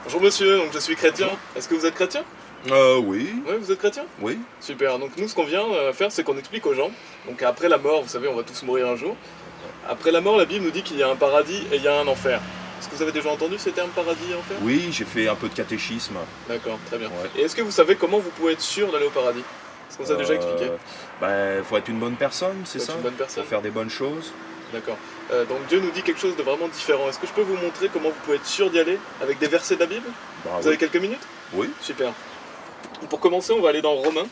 Bonjour monsieur, donc je suis chrétien. Bonjour. Est-ce que vous êtes chrétien? Oui, Oui, vous êtes chrétien? oui. Super, donc nous ce qu'on vient faire c'est qu'on explique aux gens, donc après la mort, vous savez, on va tous mourir un jour. Après la mort, la Bible nous dit qu'il y a un paradis et il y a un enfer. Est-ce que vous avez déjà entendu ces termes paradis et enfer? Oui, j'ai fait un peu de catéchisme. D'accord, très bien. Ouais. Et est-ce que vous savez comment vous pouvez être sûr d'aller au paradis? Est-ce qu'on vous a déjà expliqué? Faut être une bonne personne, c'est Faut être ça? une bonne Faut personne. faire des bonnes choses. D'accord. Donc Dieu nous dit quelque chose de vraiment différent. Est-ce que je peux vous montrer comment vous pouvez être sûr d'y aller avec des versets de la Bible? Bah Vous oui. avez quelques minutes? Oui. Super. Pour commencer, on va aller dans Romains.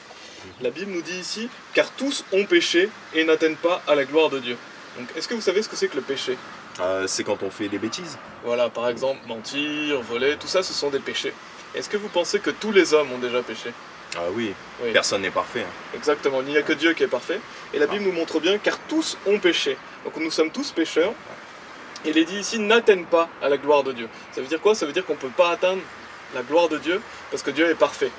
La Bible nous dit ici, car tous ont péché et n'atteignent pas à la gloire de Dieu. Donc, est-ce que vous savez ce que c'est que le péché? C'est quand on fait des bêtises. Voilà, par exemple, mentir, voler, tout ça, ce sont des péchés. Est-ce que vous pensez que tous les hommes ont déjà péché? Ah oui. Oui, Personne n'est parfait, hein. exactement. Il n'y a que Dieu qui est parfait. Et la Bible nous montre bien, car tous ont péché. Donc, nous sommes tous pécheurs. Et il est dit ici, n'atteignent pas à la gloire de Dieu. Ça veut dire quoi? Ça veut dire qu'on ne peut pas atteindre la gloire de Dieu parce que Dieu est parfait.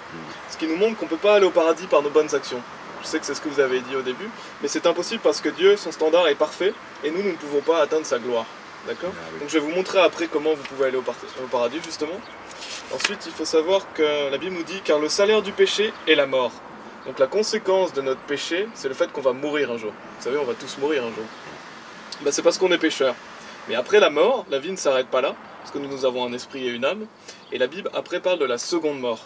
Ce qui nous montre qu'on ne peut pas aller au paradis par nos bonnes actions. Je sais que c'est ce que vous avez dit au début, mais c'est impossible parce que Dieu, son standard est parfait, et nous ne pouvons pas atteindre sa gloire. D'accord? Ah oui. Donc je vais vous montrer après comment vous pouvez aller au paradis, justement. Ensuite, il faut savoir que la Bible nous dit, car le salaire du péché est la mort. Donc la conséquence de notre péché, c'est le fait qu'on va mourir un jour. Vous savez, on va tous mourir un jour. Ben, c'est parce qu'on est pécheur. Mais après la mort, la vie ne s'arrête pas là, parce que nous avons un esprit et une âme, et la Bible après parle de la seconde mort,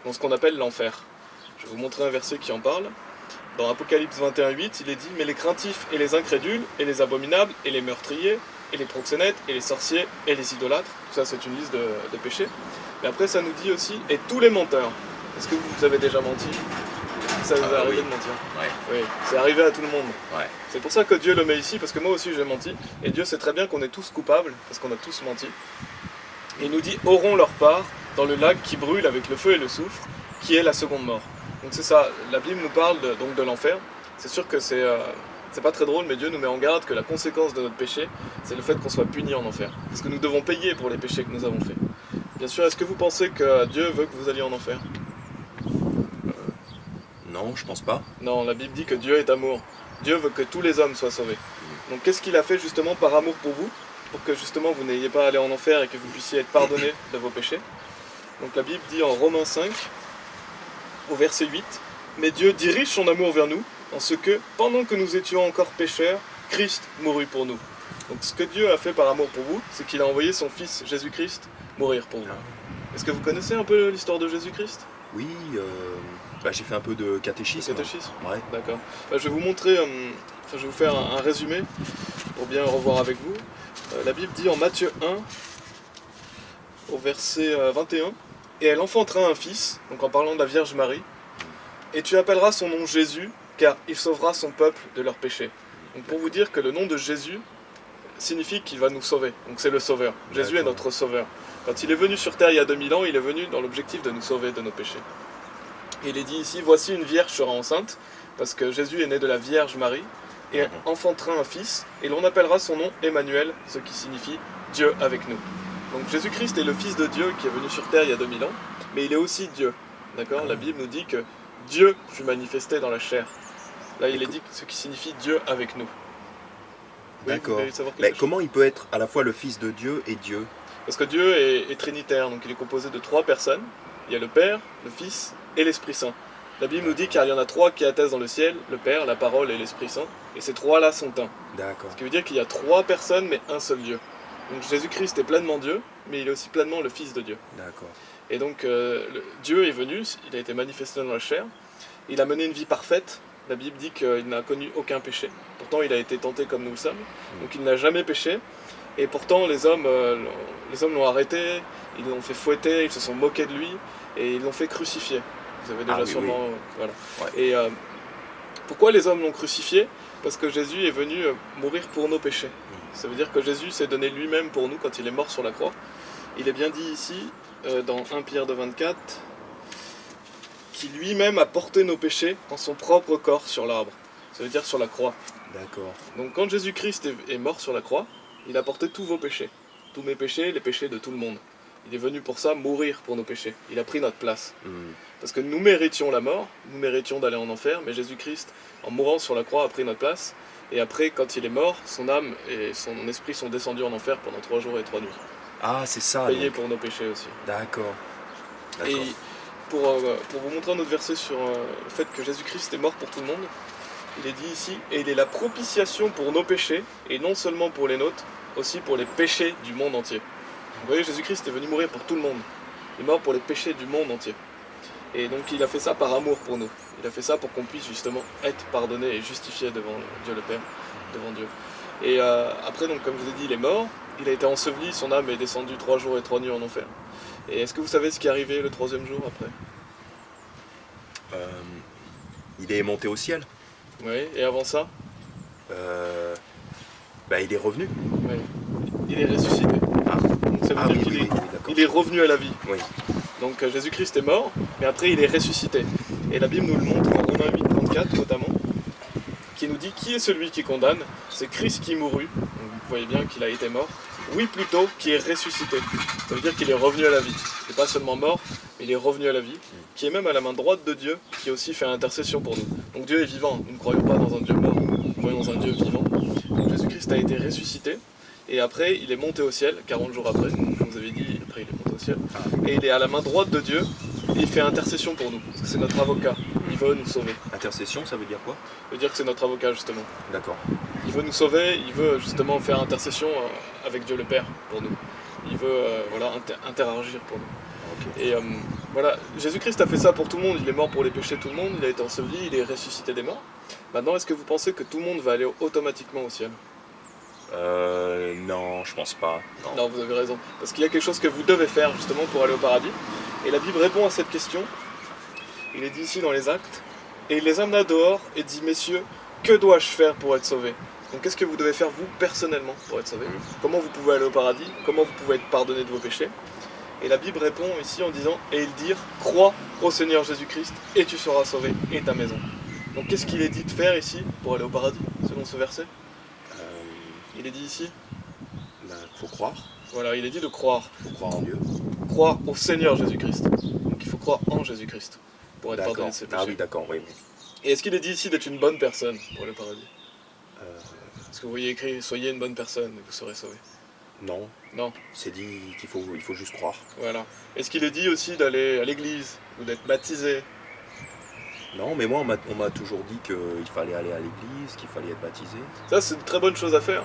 dans ce qu'on appelle l'enfer. Je vais vous montrer un verset qui en parle. Dans Apocalypse 21:8, il est dit, mais les craintifs et les incrédules, et les abominables, et les meurtriers, et les proxénètes, et les sorciers, et les idolâtres, ça c'est une liste de péchés. Mais après ça nous dit aussi, et tous les menteurs. Est-ce que vous avez déjà menti? Ça vous est arrivé oui. de mentir? Ouais. Oui, c'est arrivé à tout le monde. Ouais. C'est pour ça que Dieu le met ici, parce que moi aussi j'ai menti. Et Dieu sait très bien qu'on est tous coupables, parce qu'on a tous menti. Et il nous dit, auront leur part dans le lac qui brûle avec le feu et le soufre, qui est la seconde mort. Donc c'est ça, la Bible nous parle donc de l'enfer. C'est sûr que c'est pas très drôle, mais Dieu nous met en garde que la conséquence de notre péché, c'est le fait qu'on soit puni en enfer. Parce que nous devons payer pour les péchés que nous avons faits. Bien sûr, est-ce que vous pensez que Dieu veut que vous alliez en enfer? Non, je pense pas. Non, la Bible dit que Dieu est amour. Dieu veut que tous les hommes soient sauvés. Donc qu'est-ce qu'il a fait justement par amour pour vous? Pour que justement vous n'ayez pas à aller en enfer et que vous puissiez être pardonnés de vos péchés. Donc la Bible dit en Romains 5, au verset 8, mais Dieu dirige son amour vers nous, en ce que, pendant que nous étions encore pécheurs, Christ mourut pour nous. Donc ce que Dieu a fait par amour pour vous, c'est qu'il a envoyé son Fils Jésus-Christ mourir pour vous. Est-ce que vous connaissez un peu l'histoire de Jésus-Christ? Oui, j'ai fait un peu de catéchisme. Catéchisme? Ouais. D'accord. Je vais vous montrer, je vais vous faire un résumé pour bien revoir avec vous. La Bible dit en Matthieu 1, au verset 21, et elle enfantera un fils, donc en parlant de la Vierge Marie, et tu appelleras son nom Jésus, car il sauvera son peuple de leurs péchés. Donc pour vous dire que le nom de Jésus signifie qu'il va nous sauver, donc c'est le sauveur. Jésus est notre sauveur. Quand il est venu sur terre il y a 2000 ans, il est venu dans l'objectif de nous sauver de nos péchés. Et il est dit ici, voici une vierge sera enceinte, parce que Jésus est né de la Vierge Marie, et enfantera un fils, et l'on appellera son nom Emmanuel, ce qui signifie Dieu avec nous. Donc Jésus-Christ est le Fils de Dieu qui est venu sur terre il y a 2000 ans, mais il est aussi Dieu. D'accord? La Bible nous dit que Dieu fut manifesté dans la chair. Là, il est dit ce qui signifie Dieu avec nous. Oui, D'accord. vous voulez savoir quelque Mais chose? comment il peut être à la fois le fils de Dieu et Dieu? Parce que Dieu est trinitaire, donc il est composé de 3 personnes. Il y a le Père, le Fils et l'Esprit Saint. La Bible nous dit qu'il y en a 3 qui attestent dans le ciel, le Père, la Parole et l'Esprit Saint. Et ces 3-là sont un. D'accord. Ce qui veut dire qu'il y a 3 personnes, mais un seul Dieu. Donc Jésus-Christ est pleinement Dieu, mais il est aussi pleinement le Fils de Dieu. D'accord. Et donc Dieu est venu, il a été manifesté dans la chair. Il a mené une vie parfaite. La Bible dit qu'il n'a connu aucun péché. Pourtant, il a été tenté comme nous le sommes. Donc il n'a jamais péché. Et pourtant, les hommes l'ont arrêté, ils l'ont fait fouetter, ils se sont moqués de lui, et ils l'ont fait crucifier. Vous avez déjà sûrement... Voilà. Ouais. Et pourquoi les hommes l'ont crucifié? Parce que Jésus est venu mourir pour nos péchés. Ça veut dire que Jésus s'est donné lui-même pour nous quand il est mort sur la croix. Il est bien dit ici, dans 1 Pierre 2,24, qui lui-même a porté nos péchés en son propre corps sur l'arbre. Ça veut dire sur la croix. D'accord. Donc quand Jésus-Christ est mort sur la croix, il a porté tous vos péchés. Tous mes péchés, les péchés de tout le monde. Il est venu pour ça mourir pour nos péchés. Il a pris notre place. Parce que nous méritions la mort, nous méritions d'aller en enfer, mais Jésus-Christ, en mourant sur la croix, a pris notre place. Et après, quand il est mort, son âme et son esprit sont descendus en enfer pendant 3 jours et 3 nuits. Ah, c'est ça. payé Donc. pour nos péchés aussi. D'accord. Et D'accord. pour vous montrer un autre verset sur le fait que Jésus-Christ est mort pour tout le monde, il est dit ici, et il est la propitiation pour nos péchés, et non seulement pour les nôtres, aussi pour les péchés du monde entier. Vous voyez, Jésus-Christ est venu mourir pour tout le monde. Il est mort pour les péchés du monde entier. Et donc il a fait ça par amour pour nous. Il a fait ça pour qu'on puisse justement être pardonné et justifié devant Dieu le Père, devant Dieu. Et après, donc, comme je vous ai dit, il est mort, il a été enseveli, son âme est descendue 3 jours et 3 nuits en enfer. Et est-ce que vous savez ce qui est arrivé le 3e jour après? Euh, il est monté au ciel. Oui, et avant ça, Il est revenu. oui, il est ressuscité. Ah, Donc ça veut dire qu'il est, d'accord. il est revenu à la vie. Oui. Donc Jésus-Christ est mort, mais après il est ressuscité. Et la Bible nous le montre en Romains 8, 34 notamment, qui nous dit qui est celui qui condamne? C'est Christ qui mourut. Donc vous voyez bien qu'il a été mort. Oui, plutôt, qui est ressuscité. Ça veut dire qu'il est revenu à la vie. Il n'est pas seulement mort, mais il est revenu à la vie, qui est même à la main droite de Dieu, qui aussi fait intercession pour nous. Donc Dieu est vivant. Nous ne croyons pas dans un Dieu mort, nous croyons dans un Dieu vivant. Donc Jésus-Christ a été ressuscité. Et après, il est monté au ciel, 40 jours après, comme vous avez dit, après il est monté au ciel. Et il est à la main droite de Dieu, et il fait intercession pour nous. Parce que c'est notre avocat, il veut nous sauver. Intercession, ça veut dire quoi? Ça veut dire que c'est notre avocat, justement. D'accord. Il veut nous sauver, il veut justement faire intercession avec Dieu le Père pour nous. Il veut interagir pour nous. Ok. Et voilà, Jésus-Christ a fait ça pour tout le monde, il est mort pour les péchés de tout le monde, il a été enseveli, il est ressuscité des morts. Maintenant, est-ce que vous pensez que tout le monde va aller automatiquement au ciel? Non, je pense pas. Non, vous avez raison. Parce qu'il y a quelque chose que vous devez faire justement pour aller au paradis. Et la Bible répond à cette question. Il est dit ici dans les Actes. Et il les amena dehors et dit, messieurs, que dois-je faire pour être sauvé? Donc qu'est-ce que vous devez faire vous personnellement pour être sauvé? Comment vous pouvez aller au paradis? Comment vous pouvez être pardonné de vos péchés? Et la Bible répond ici en disant, et ils dirent, crois au Seigneur Jésus-Christ et tu seras sauvé et ta maison. Donc qu'est-ce qu'il est dit de faire ici pour aller au paradis, selon ce verset? Il est dit ici, Faut croire. voilà, il est dit de croire. Faut croire en Dieu. Croire au Seigneur Jésus-Christ. Donc il faut croire en Jésus-Christ pour être pardonné D'accord. de ses péchés. Ah oui, d'accord, oui. Et est-ce qu'il est dit ici d'être une bonne personne pour le paradis? Euh, Est-ce que vous voyez écrit, soyez une bonne personne et vous serez sauvé? non. Non, C'est dit qu'il faut, il faut juste croire. voilà. Est-ce qu'il est dit aussi d'aller à l'église ou d'être baptisé? Non, mais moi, on m'a toujours dit qu'il fallait aller à l'église, qu'il fallait être baptisé. Ça, c'est une très bonne chose à faire.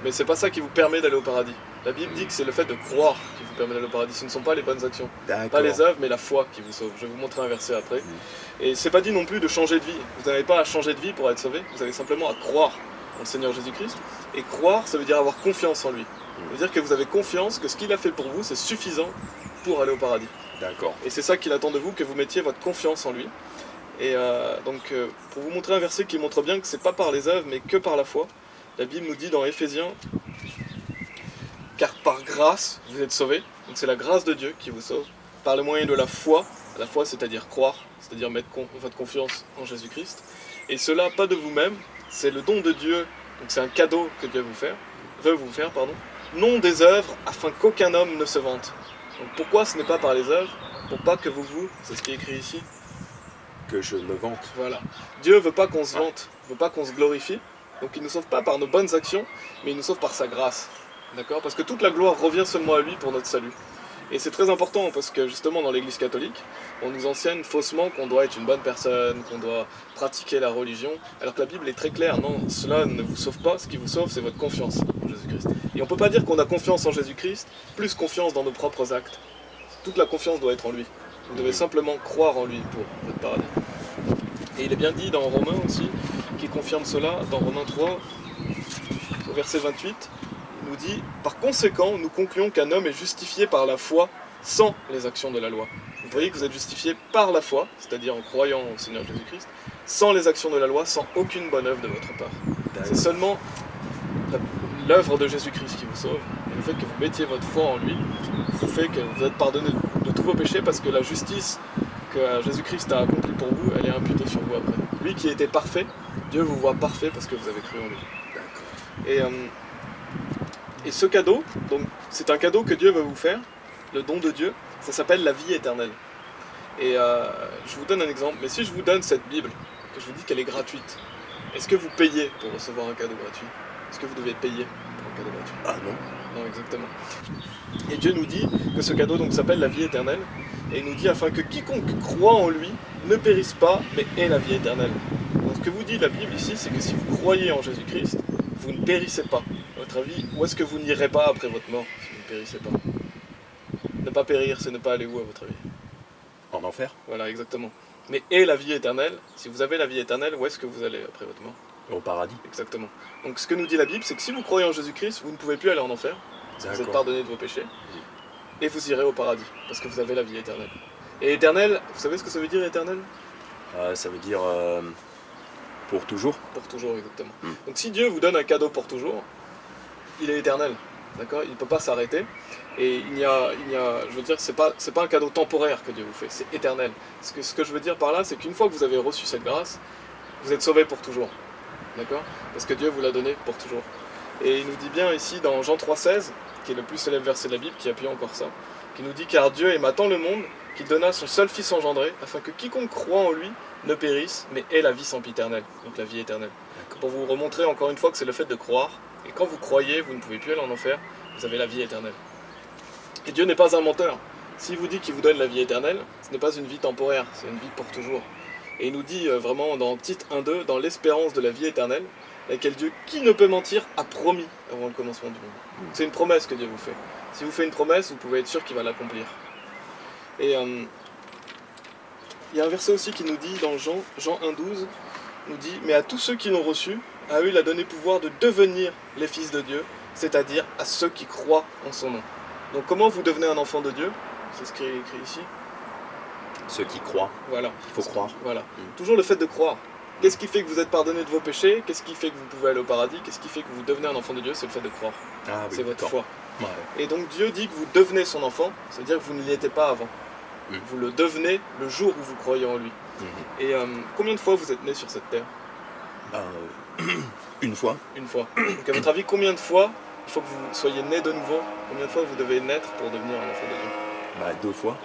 Mais c'est pas ça qui vous permet d'aller au paradis. La Bible dit que c'est le fait de croire qui vous permet d'aller au paradis. Ce ne sont pas les bonnes actions. D'accord. Pas les œuvres, mais la foi qui vous sauve. Je vais vous montrer un verset après. Et c'est pas dit non plus de changer de vie. Vous n'avez pas à changer de vie pour être sauvé. Vous avez simplement à croire en le Seigneur Jésus-Christ. Et croire, ça veut dire avoir confiance en lui. Ça veut dire que vous avez confiance que ce qu'il a fait pour vous, c'est suffisant pour aller au paradis. D'accord. Et c'est ça qu'il attend de vous, que vous mettiez votre confiance en lui. Et pour vous montrer un verset qui montre bien que c'est pas par les œuvres, mais que par la foi, la Bible nous dit dans Éphésiens, car par grâce vous êtes sauvés, donc c'est la grâce de Dieu qui vous sauve, par le moyen de la foi c'est-à-dire croire, c'est-à-dire mettre votre confiance en Jésus-Christ, et cela pas de vous-même, c'est le don de Dieu, donc c'est un cadeau que Dieu veut vous faire, non des œuvres, afin qu'aucun homme ne se vante. Donc pourquoi ce n'est pas par les œuvres? Pour pas que c'est ce qui est écrit ici, Que je me vante. voilà. Dieu veut pas qu'on se vante, veut pas qu'on se glorifie, donc il ne nous sauve pas par nos bonnes actions, mais il nous sauve par sa grâce. D'accord? Parce que toute la gloire revient seulement à lui pour notre salut. Et c'est très important parce que justement dans l'église catholique, on nous enseigne faussement qu'on doit être une bonne personne, qu'on doit pratiquer la religion, alors que la Bible est très claire, non, cela ne vous sauve pas, ce qui vous sauve c'est votre confiance en Jésus-Christ. Et on ne peut pas dire qu'on a confiance en Jésus-Christ, plus confiance dans nos propres actes. Toute la confiance doit être en lui. Vous devez simplement croire en lui pour votre paradis. Et il est bien dit dans Romains aussi, qui confirme cela, dans Romains 3, au verset 28, il nous dit « Par conséquent, nous concluons qu'un homme est justifié par la foi sans les actions de la loi. » Vous voyez que vous êtes justifié par la foi, c'est-à-dire en croyant au Seigneur Jésus-Christ, sans les actions de la loi, sans aucune bonne œuvre de votre part. C'est seulement l'œuvre de Jésus-Christ qui vous sauve, et le fait que vous mettiez votre foi en lui, vous fait que vous êtes pardonné de tous vos péchés, parce que la justice que Jésus-Christ a accomplie pour vous, elle est imputée sur vous après. Lui qui était parfait, Dieu vous voit parfait parce que vous avez cru en lui. Et ce cadeau, donc c'est un cadeau que Dieu va vous faire, le don de Dieu, ça s'appelle la vie éternelle. Et je vous donne un exemple, mais si je vous donne cette Bible, que je vous dis qu'elle est gratuite, est-ce que vous payez pour recevoir un cadeau gratuit? Est-ce que vous devez payer pour un cadeau gratuit? Ah non. Non, exactement. Et Dieu nous dit que ce cadeau donc s'appelle la vie éternelle, et il nous dit afin que quiconque croit en lui ne périsse pas, mais ait la vie éternelle. Donc ce que vous dit la Bible ici, c'est que si vous croyez en Jésus-Christ, vous ne périssez pas. À votre avis, où est-ce que vous n'irez pas après votre mort si vous ne périssez pas? Ne pas périr, c'est ne pas aller où à votre avis? En enfer? Voilà, exactement. Mais et la vie éternelle, si vous avez la vie éternelle, où est-ce que vous allez après votre mort? Au paradis. Exactement. Donc ce que nous dit la Bible, c'est que si vous croyez en Jésus-Christ, vous ne pouvez plus aller en enfer, vous êtes pardonné de vos péchés, et vous irez au paradis, parce que vous avez la vie éternelle. Et éternel, vous savez ce que ça veut dire éternel? Ça veut dire pour toujours. Pour toujours, exactement. Donc si Dieu vous donne un cadeau pour toujours, il est éternel, d'accord? Il ne peut pas s'arrêter, et je veux dire, c'est pas un cadeau temporaire que Dieu vous fait, c'est éternel. Ce que je veux dire par là, c'est qu'une fois que vous avez reçu cette grâce, vous êtes sauvé pour toujours, d'accord? Parce que Dieu vous l'a donné pour toujours. Et il nous dit bien ici dans Jean 3,16, qui est le plus célèbre verset de la Bible, qui appuie encore ça, qui nous dit « Car Dieu aima tant le monde qu'il donna son seul Fils engendré, afin que quiconque croit en lui ne périsse, mais ait la vie sempiternelle. » Donc la vie éternelle. Pour vous remontrer encore une fois que c'est le fait de croire, et quand vous croyez, vous ne pouvez plus aller en enfer, vous avez la vie éternelle. Et Dieu n'est pas un menteur. S'il vous dit qu'il vous donne la vie éternelle, ce n'est pas une vie temporaire, c'est une vie pour toujours. Et il nous dit vraiment dans Tite 1,2, dans l'espérance de la vie éternelle, laquelle Dieu, qui ne peut mentir, a promis avant le commencement du monde. C'est une promesse que Dieu vous fait. Si vous faites une promesse, vous pouvez être sûr qu'il va l'accomplir. Et il y a un verset aussi qui nous dit dans Jean 1,12, nous dit « Mais à tous ceux qui l'ont reçu, à eux il a donné pouvoir de devenir les fils de Dieu, c'est-à-dire à ceux qui croient en son nom. » Donc comment vous devenez un enfant de Dieu? C'est ce qui est écrit ici. Ceux qui croient. Voilà. Il faut croire. Voilà. Toujours le fait de croire. Qu'est-ce qui fait que vous êtes pardonné de vos péchés? Qu'est-ce qui fait que vous pouvez aller au paradis? Qu'est-ce qui fait que vous devenez un enfant de Dieu? C'est le fait de croire. Ah, oui, c'est votre foi. Ouais. Et donc Dieu dit que vous devenez son enfant, c'est-à-dire que vous ne l'étiez pas avant. Vous le devenez le jour où vous croyez en lui. Et combien de fois vous êtes né sur cette terre? Une fois. Une fois. Donc à votre avis, combien de fois il faut que vous soyez né de nouveau? Combien de fois vous devez naître pour devenir un enfant de Dieu? 2 fois.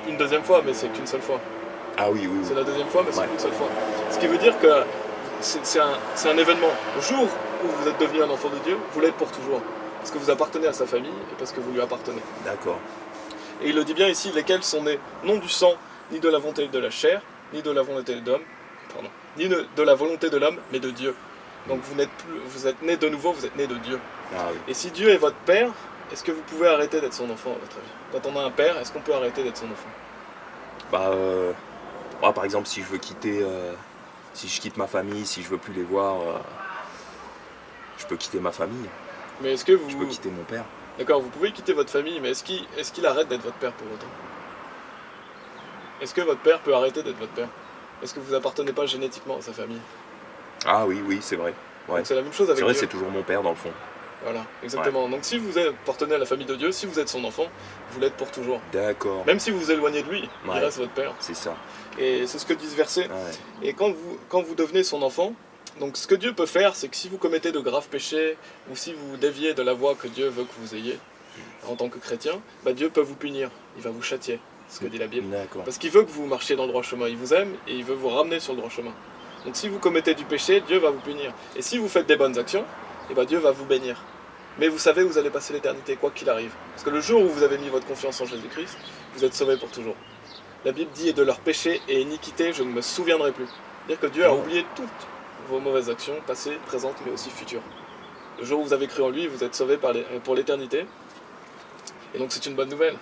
Une deuxième fois, mais c'est qu'une seule fois. Ah oui, oui, oui. C'est la deuxième fois, mais c'est qu'une seule fois. Ce qui veut dire que c'est un événement. Le jour où vous êtes devenu un enfant de Dieu, vous l'êtes pour toujours. Parce que vous appartenez à sa famille et parce que vous lui appartenez. D'accord. Et il le dit bien ici, lesquels sont nés non du sang, ni de la volonté de la chair, ni de la volonté d'homme, ni de la volonté de l'homme, mais de Dieu. Donc vous êtes nés de nouveau, vous êtes nés de Dieu. Ah oui. Et si Dieu est votre père, est-ce que vous pouvez arrêter d'être son enfant à votre avis? Quand on a un père, est-ce qu'on peut arrêter d'être son enfant? Moi, par exemple, si je veux quitter, si je quitte ma famille, si je veux plus les voir, je peux quitter ma famille. Mais est-ce que Je peux quitter mon père. D'accord, vous pouvez quitter votre famille, mais est-ce qu'il arrête d'être votre père pour autant? Est-ce que votre père peut arrêter d'être votre père? Est-ce que vous appartenez pas génétiquement à sa famille? Ah oui, oui, c'est vrai. Ouais. Donc c'est la même chose avec C'est vrai, Dieu. c'est toujours mon père dans le fond. Voilà, exactement. Ouais. Donc si vous appartenez à la famille de Dieu, si vous êtes son enfant, vous l'êtes pour toujours. D'accord. Même si vous vous éloignez de lui, il reste votre père. C'est ça. Et c'est ce que dit ce verset. Ouais. Et quand vous devenez son enfant, donc ce que Dieu peut faire, c'est que si vous commettez de graves péchés, ou si vous déviez de la voie que Dieu veut que vous ayez, en tant que chrétien, Dieu peut vous punir, il va vous châtier, c'est ce que dit la Bible. Parce qu'il veut que vous marchiez dans le droit chemin, il vous aime et il veut vous ramener sur le droit chemin. Donc si vous commettez du péché, Dieu va vous punir. Et si vous faites des bonnes actions, Dieu va vous bénir. Mais vous savez où vous allez passer l'éternité, quoi qu'il arrive. Parce que le jour où vous avez mis votre confiance en Jésus-Christ, vous êtes sauvés pour toujours. La Bible dit « Et de leurs péchés et iniquités, je ne me souviendrai plus ». C'est-à-dire que Dieu a oublié toutes vos mauvaises actions, passées, présentes, mais aussi futures. Le jour où vous avez cru en lui, vous êtes sauvés pour l'éternité. Et donc c'est une bonne nouvelle,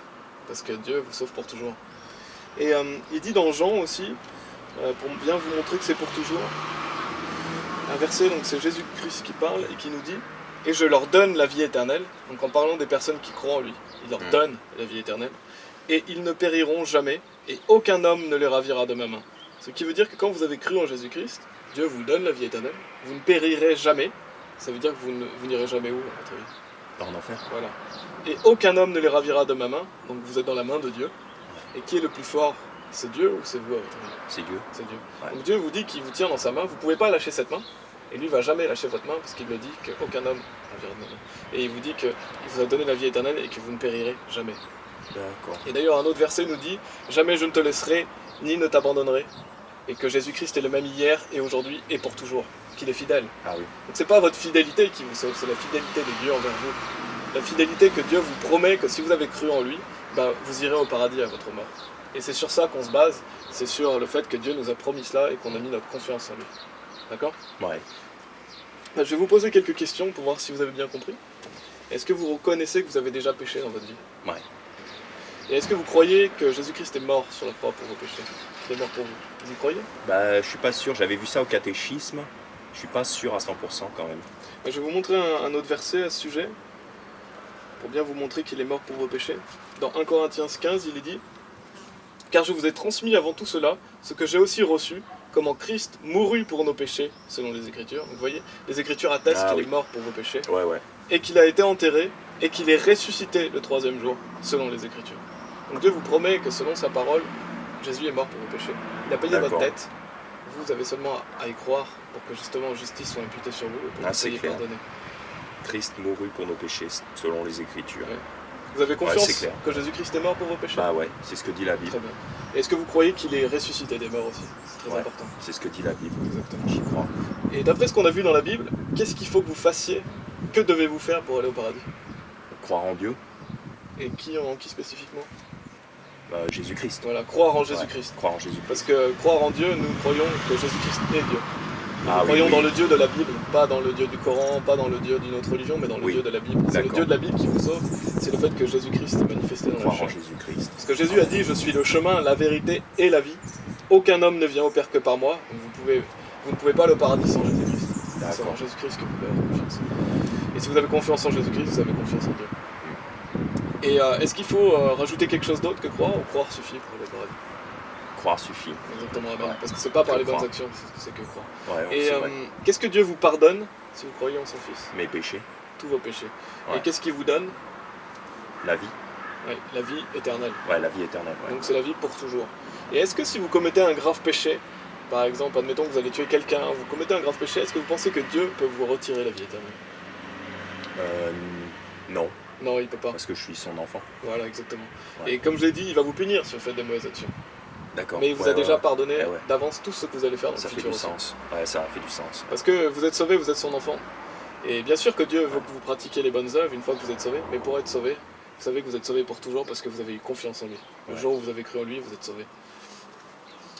parce que Dieu vous sauve pour toujours. Et il dit dans Jean aussi, pour bien vous montrer que c'est pour toujours, un verset, donc c'est Jésus-Christ qui parle et qui nous dit « Et je leur donne la vie éternelle », donc en parlant des personnes qui croient en lui, il leur donne la vie éternelle, et ils ne périront jamais, et aucun homme ne les ravira de ma main. Ce qui veut dire que quand vous avez cru en Jésus-Christ, Dieu vous donne la vie éternelle, vous ne périrez jamais, ça veut dire que vous n'irez jamais où, à votre avis? En enfer. Voilà. Et aucun homme ne les ravira de ma main, donc vous êtes dans la main de Dieu. Et qui est le plus fort? C'est Dieu ou c'est vous à votre avis? C'est Dieu. C'est Dieu. Ouais. Donc Dieu vous dit qu'il vous tient dans sa main, vous ne pouvez pas lâcher cette main, et lui ne va jamais lâcher votre main, parce qu'il le dit qu'aucun homme ne ravira de ma main. Et il vous dit qu'il vous a donné la vie éternelle et que vous ne périrez jamais. D'accord. Et d'ailleurs un autre verset nous dit « Jamais je ne te laisserai, ni ne t'abandonnerai ». Et que Jésus-Christ est le même hier et aujourd'hui et pour toujours, qu'il est fidèle. Ah oui. Donc c'est pas votre fidélité qui vous sauve, c'est la fidélité de Dieu envers vous. la fidélité que Dieu vous promet que si vous avez cru en lui, bah, vous irez au paradis à votre mort. Et c'est sur ça qu'on se base, c'est sur le fait que Dieu nous a promis cela et qu'on a mis notre confiance en lui. D'accord ? Ouais. Bah, je vais vous poser quelques questions pour voir si vous avez bien compris. Est-ce que vous reconnaissez que vous avez déjà péché dans votre vie ? Ouais. Et est-ce que vous croyez que Jésus-Christ est mort sur la croix pour vos péchés ? Il est mort pour vous. Vous y croyez ? Bah, je suis pas sûr, j'avais vu ça au catéchisme, je suis pas sûr à 100% quand même. Bah, je vais vous montrer un autre verset à ce sujet, pour bien vous montrer qu'il est mort pour vos péchés. Dans 1 Corinthiens 15, il est dit « Car je vous ai transmis avant tout cela, ce que j'ai aussi reçu, comment Christ mourut pour nos péchés, selon les Écritures. » Donc vous voyez, les Écritures attestent qu'il est mort pour vos péchés, Ouais. et qu'il a été enterré, et qu'il est ressuscité le troisième jour, selon les Écritures. Donc Dieu vous promet que selon sa parole, Jésus est mort pour vos péchés. Il a payé votre dette. Vous avez seulement à y croire pour que justement justice soit imputée sur vous et pour que vous soyez pardonné. Christ mourut pour nos péchés, selon les Écritures. Ouais. Vous avez confiance que Jésus-Christ est mort pour vos péchés ? Bah ouais, c'est ce que dit la Bible. Très bien. Et est-ce que vous croyez qu'il est ressuscité des morts aussi ? C'est très important. C'est ce que dit la Bible. Exactement. J'y crois. Et d'après ce qu'on a vu dans la Bible, qu'est-ce qu'il faut que vous fassiez ? Que devez-vous faire pour aller au paradis ? Croire en Dieu. Et qui spécifiquement ? Jésus-Christ. Voilà, croire en Jésus-Christ. Croire en Jésus-Christ. Parce que croire en Dieu, nous croyons que Jésus-Christ est Dieu. Nous Ah, croyons oui. dans le Dieu de la Bible, pas dans le Dieu du Coran, pas dans le Dieu d'une autre religion, mais dans le Dieu de la Bible. C'est le Dieu de la Bible qui vous sauve, c'est le fait que Jésus-Christ est manifesté dans la Croire chair. en Jésus-Christ. Parce que Jésus a dit « Je suis le chemin, la vérité et la vie. Aucun homme ne vient au Père que par moi. » Donc vous ne pouvez pas aller au paradis sans Jésus-Christ. C'est en Jésus-Christ que vous pouvez avoir confiance. Et si vous avez confiance en Jésus-Christ, vous avez confiance en Dieu. Et est-ce qu'il faut rajouter quelque chose d'autre que croire, ou croire suffit pour aller au paradis ? Croire suffit. Exactement, amen. Parce que c'est pas par les bonnes actions, c'est que croire. Ouais, Et qu'est-ce que Dieu vous pardonne si vous croyez en son Fils ? Mes péchés. Tous vos péchés. Ouais. Et qu'est-ce qu'il vous donne ? La vie. Ouais, la vie éternelle. Ouais, la vie éternelle. Ouais. Donc c'est la vie pour toujours. Et est-ce que si vous commettez un grave péché, par exemple, admettons que vous allez tuer quelqu'un, vous commettez un grave péché, est-ce que vous pensez que Dieu peut vous retirer la vie éternelle ? Non. Non, il peut pas. Parce que je suis son enfant. Voilà, exactement. Ouais. Et comme je l'ai dit, il va vous punir si vous faites des mauvaises actions. D'accord. Mais il vous a déjà pardonné Ouais. d'avance tout ce que vous allez faire dans Ça le fait futur du aussi. sens. Ouais, ça a fait du sens. Parce que vous êtes sauvé, vous êtes son enfant. Et bien sûr que Dieu veut que vous pratiquiez les bonnes œuvres une fois que vous êtes sauvé, mais pour être sauvé, vous savez que vous êtes sauvé pour toujours parce que vous avez eu confiance en lui. Le jour où vous avez cru en lui, vous êtes sauvé.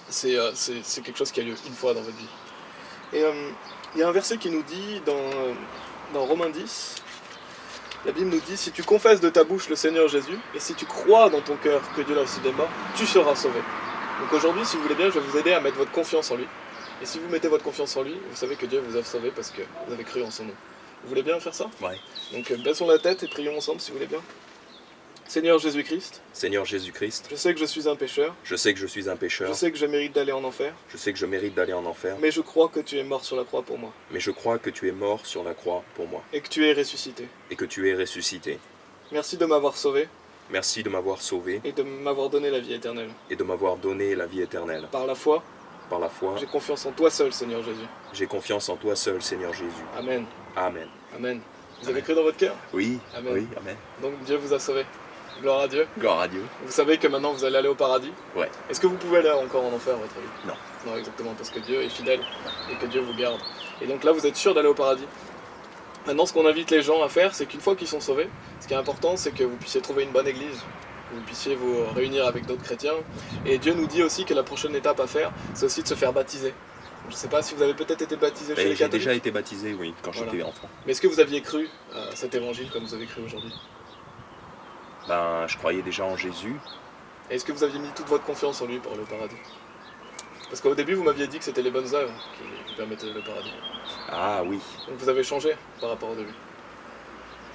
C'est quelque chose qui a lieu une fois dans votre vie. Et il y a un verset qui nous dit dans Romains 10, la Bible nous dit « Si tu confesses de ta bouche le Seigneur Jésus, et si tu crois dans ton cœur que Dieu l'a ressuscité des morts, tu seras sauvé. » Donc aujourd'hui, si vous voulez bien, je vais vous aider à mettre votre confiance en lui. Et si vous mettez votre confiance en lui, vous savez que Dieu vous a sauvé parce que vous avez cru en son nom. Vous voulez bien faire ça ? Ouais. Donc baissons la tête et prions ensemble si vous voulez bien. Seigneur Jésus-Christ, Seigneur Jésus-Christ, je sais que je suis un pécheur, je sais que je suis un pécheur, je sais que je mérite d'aller en enfer, je sais que je mérite d'aller en enfer, mais je crois que tu es mort sur la croix pour moi, mais je crois que tu es mort sur la croix pour moi, et que tu es ressuscité. et que tu es ressuscité. Merci de m'avoir sauvé, Merci de m'avoir sauvé, et de m'avoir donné la vie éternelle. et de m'avoir donné la vie éternelle. Par la foi, Par la foi, j'ai confiance en toi seul, Seigneur Jésus. j'ai confiance en toi seul, Seigneur Jésus. Amen. Amen. Amen. Vous avez cru dans votre cœur ? Oui, Amen. oui, amen. Donc Dieu vous a sauvé. Gloire à Dieu. Gloire à Dieu. Vous savez que maintenant vous allez aller au paradis. Ouais. Est-ce que vous pouvez aller encore en enfer à votre avis ? Non. Non, exactement, parce que Dieu est fidèle et que Dieu vous garde. Et donc là, vous êtes sûr d'aller au paradis. Maintenant, ce qu'on invite les gens à faire, c'est qu'une fois qu'ils sont sauvés, ce qui est important, c'est que vous puissiez trouver une bonne église, que vous puissiez vous réunir avec d'autres chrétiens. Et Dieu nous dit aussi que la prochaine étape à faire, c'est aussi de se faire baptiser. Je ne sais pas si vous avez peut-être été baptisé chez les J'ai catholiques. déjà été baptisé, oui, quand Voilà. j'étais enfant. Mais est-ce que vous aviez cru à cet évangile comme vous avez cru aujourd'hui ? Ben, je croyais déjà en Jésus. Et est-ce que vous aviez mis toute votre confiance en lui pour aller au paradis ? Parce qu'au début, vous m'aviez dit que c'était les bonnes œuvres qui vous permettaient d'aller au paradis. Ah oui. Donc vous avez changé par rapport au début.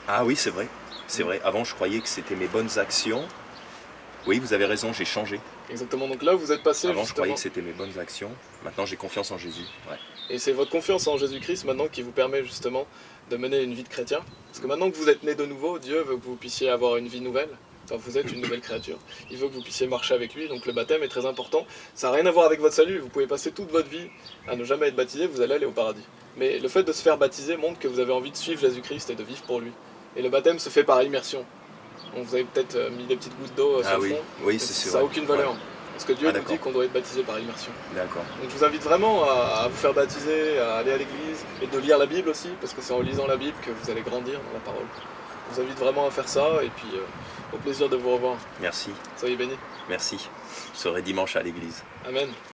Ah oui, c'est vrai. C'est vrai. Avant, je croyais que c'était mes bonnes actions. Oui, vous avez raison, j'ai changé. Exactement, donc là vous êtes passé Avant, je justement... croyais que c'était mes bonnes actions. Maintenant, j'ai confiance en Jésus. Ouais. Et c'est votre confiance en Jésus-Christ maintenant qui vous permet justement de mener une vie de chrétien. Parce que maintenant que vous êtes né de nouveau, Dieu veut que vous puissiez avoir une vie nouvelle. Enfin, vous êtes une nouvelle créature. Il veut que vous puissiez marcher avec lui, donc le baptême est très important. Ça n'a rien à voir avec votre salut, vous pouvez passer toute votre vie à ne jamais être baptisé, vous allez aller au paradis. Mais le fait de se faire baptiser montre que vous avez envie de suivre Jésus-Christ et de vivre pour lui. Et le baptême se fait par immersion. Donc vous avez peut-être mis des petites gouttes d'eau sur le fond, oui, mais c'est sûr. ça n'a aucune valeur. Ouais. Parce que Dieu nous d'accord. dit qu'on doit être baptisé par immersion. D'accord. Donc je vous invite vraiment à vous faire baptiser, à aller à l'église et de lire la Bible aussi, parce que c'est en lisant la Bible que vous allez grandir dans la parole. vous invite vraiment à faire ça, et puis au plaisir de vous revoir. Merci, Soyez bénis. merci. Je serai dimanche à l'église. Amen.